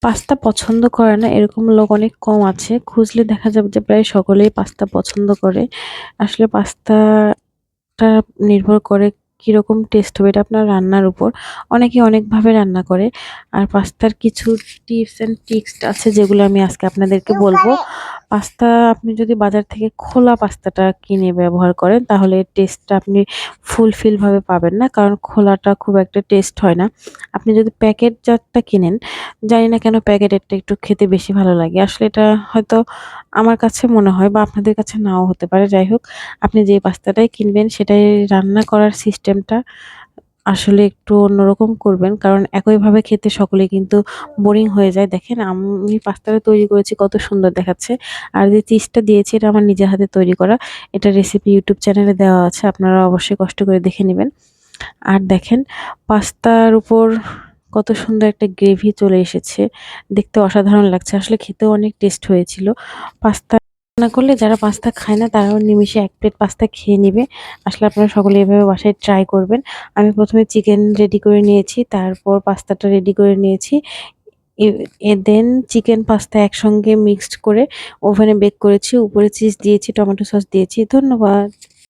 Pasta পছন্দ করে না এরকম লোক অনেক কম আছে। খুঁজলে দেখা যাবে যে প্রায় সকলেই পাস্তা পছন্দ করে। আসলে পাস্তাটা নির্ভর করে কিরকম টেস্ট হবে এটা আপনার রান্নার উপর। অনেকে অনেকভাবে রান্না করে। আর পাস্তার কিছু টিপস অ্যান্ড ট্রিক্স আছে যেগুলো আমি আজকে আপনাদেরকে বলব। পাস্তা আপনি যদি বাজার থেকে খোলা পাস্তাটা কিনে ব্যবহার করেন তাহলে এর টেস্টটা আপনি ফুলফিল ভাবে পাবেন না। কারণ খোলাটা খুব একটা টেস্ট হয় না। আপনি যদি প্যাকেটজাতটা কিনেন, জানি না কেন প্যাকেটেরটা একটু খেতে বেশি ভালো লাগে। আসলে এটা হয়তো আমার কাছে মনে হয় বা আপনাদের কাছে নাও হতে পারে। যাই হোক, আপনি যে পাস্তাটাই কিনবেন সেটাই রান্না করার সিস্টেমটা আসলে একটু অন্যরকম করবেন। কারণ একইভাবে খেতে সকলে কিন্তু বোরিং হয়ে যায়। দেখেন আমি পাস্তাটা তৈরি করেছি কত সুন্দর দেখাচ্ছে। আর যে চিজটা দিয়েছি এটা আমার নিজের হাতে তৈরি করা। এটার রেসিপি YouTube চ্যানেলে দেওয়া আছে। আপনারা অবশ্যই কষ্ট করে দেখে নিবেন। আর দেখেন পাস্তার উপর কত সুন্দর একটা গ্রেভি চলে এসেছে। দেখতে অসাধারণ লাগছে। আসলে খেতেও অনেক টেস্ট হয়েছিল। পাস্তা রান্না করলে যারা পাস্তা খায় না তারাও নিমেষে ১ প্লেট পাস্তা খেয়ে নিবে। আসলে আপনারা সকলে এভাবে বাসায় ট্রাই করবেন। আমি ১ম এ চিকেন রেডি করে নিয়েছি, তারপর পাস্তাটা রেডি করে নিয়েছি। এ দেন চিকেন পাস্তা একসঙ্গে মিক্সড করে ওভেনে বেক করেছি। উপরে চিজ দিয়েছি, টমেটো সস দিয়েছি। ধন্যবাদ।